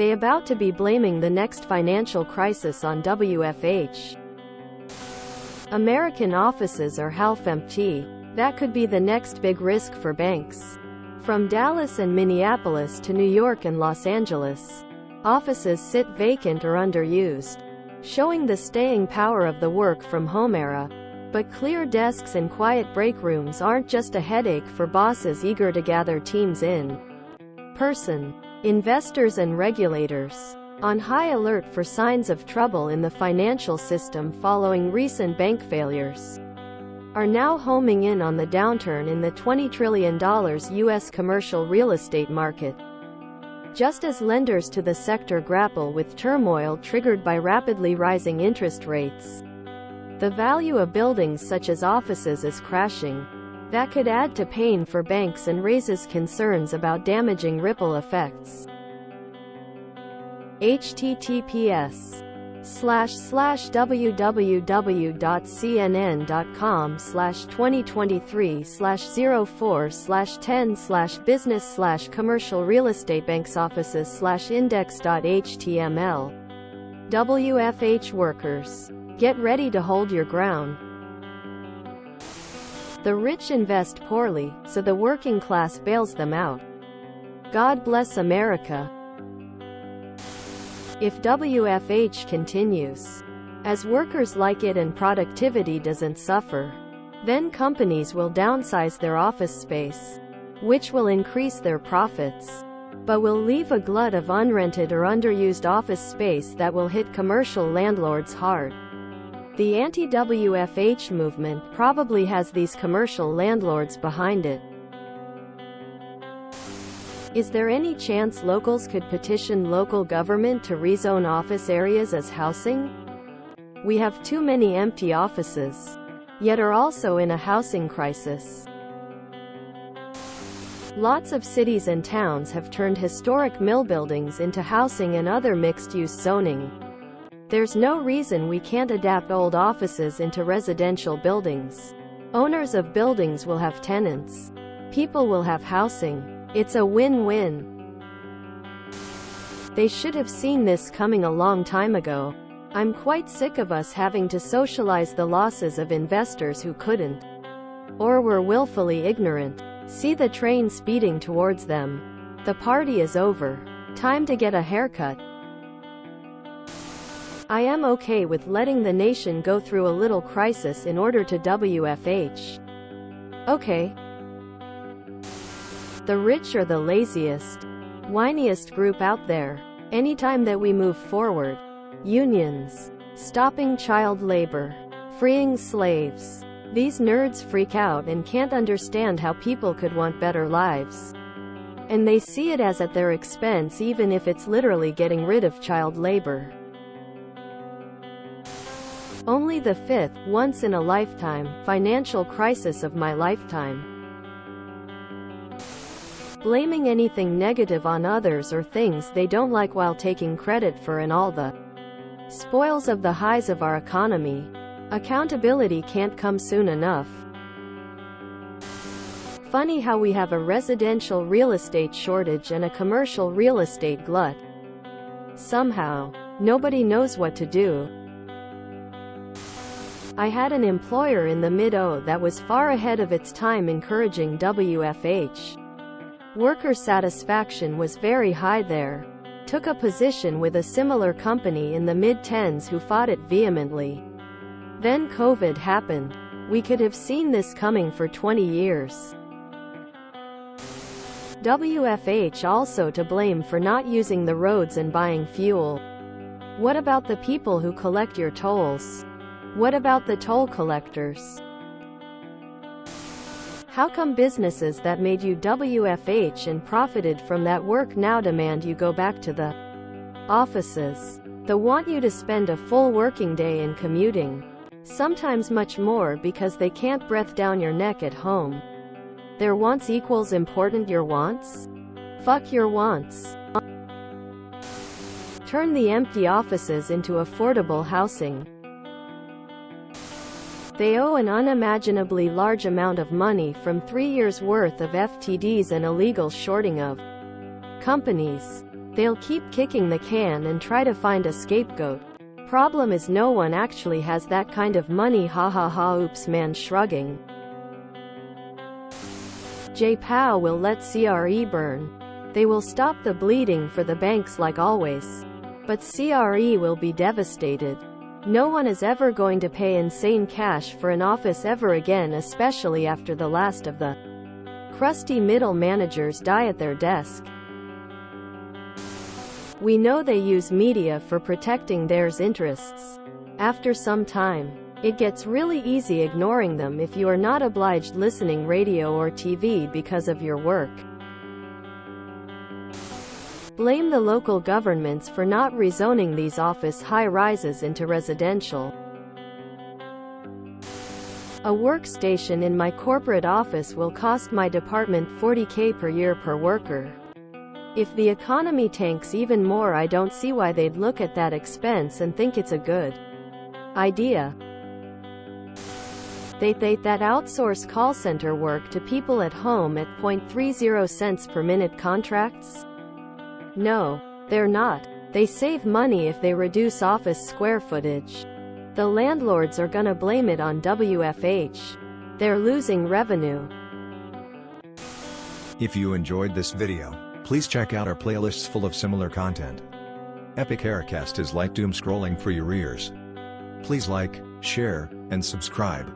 They about to be blaming the next financial crisis on WFH. American offices are half empty. That could be the next big risk for banks. From Dallas and Minneapolis to New York and Los Angeles, offices sit vacant or underused, showing the staying power of the work-from-home era. But clear desks and quiet break rooms aren't just a headache for bosses eager to gather teams in person. Investors and regulators, on high alert for signs of trouble in the financial system following recent bank failures, are now homing in on the downturn in the $20 trillion U.S. commercial real estate market. Just as lenders to the sector grapple with turmoil triggered by rapidly rising interest rates, the value of buildings such as offices is crashing. That could add to pain for banks and raises concerns about damaging ripple effects. https://www.cnn.com/2023/04/10/business/commercial real estate banks offices/index.html. WFH workers, get ready to hold your ground. The rich invest poorly, so the working class bails them out. God bless America. If WFH continues, as workers like it and productivity doesn't suffer, then companies will downsize their office space, which will increase their profits, but will leave a glut of unrented or underused office space that will hit commercial landlords hard. The anti-WFH movement probably has these commercial landlords behind it. Is there any chance locals could petition local government to rezone office areas as housing? We have too many empty offices, yet are also in a housing crisis. Lots of cities and towns have turned historic mill buildings into housing and other mixed-use zoning. There's no reason we can't adapt old offices into residential buildings. Owners of buildings will have tenants. People will have housing. It's a win-win. They should have seen this coming a long time ago. I'm quite sick of us having to socialize the losses of investors who couldn't, or were willfully ignorant, see the train speeding towards them. The party is over. Time to get a haircut. I am okay with letting the nation go through a little crisis in order to WFH. Okay. The rich are the laziest, whiniest group out there. Anytime that we move forward, unions, stopping child labor, freeing slaves, these nerds freak out and can't understand how people could want better lives. And they see it as at their expense, even if it's literally getting rid of child labor. Only the fifth, once-in-a-lifetime, financial crisis of my lifetime. Blaming anything negative on others or things they don't like while taking credit for and all the spoils of the highs of our economy. Accountability can't come soon enough. Funny how we have a residential real estate shortage and a commercial real estate glut. Somehow, nobody knows what to do. I had an employer in the mid-'00s that was far ahead of its time encouraging WFH. Worker satisfaction was very high there. Took a position with a similar company in the mid-10s who fought it vehemently. Then COVID happened. We could have seen this coming for 20 years. WFH also to blame for not using the roads and buying fuel. What about the people who collect your tolls? What about the toll collectors? How come businesses that made you WFH and profited from that work now demand you go back to the offices? They want you to spend a full working day in commuting. Sometimes much more because they can't breathe down your neck at home. Their wants equals important your wants? Fuck your wants. Turn the empty offices into affordable housing. They owe an unimaginably large amount of money from 3 years' worth of FTDs and illegal shorting of companies. They'll keep kicking the can and try to find a scapegoat. Problem is no one actually has that kind of money, ha ha ha. Oops, man, shrugging. J-POW will let CRE burn. They will stop the bleeding for the banks like always. But CRE will be devastated. No one is ever going to pay insane cash for an office ever again, especially after the last of the crusty middle managers die at their desk. We know they use media for protecting their interests. After some time, it gets really easy ignoring them if you are not obliged listening radio or TV because of your work. Blame the local governments for not rezoning these office high-rises into residential. A workstation in my corporate office will cost my department $40,000 per year per worker. If the economy tanks even more, I don't see why they'd look at that expense and think it's a good idea. They that outsource call center work to people at home at 0.30 cents per minute contracts? No, they're not. They save money if they reduce office square footage. The landlords are gonna blame it on WFH. They're losing revenue. If you enjoyed this video, please check out our playlists full of similar content. Epic Aircast is like doom scrolling for your ears. Please like, share, and subscribe.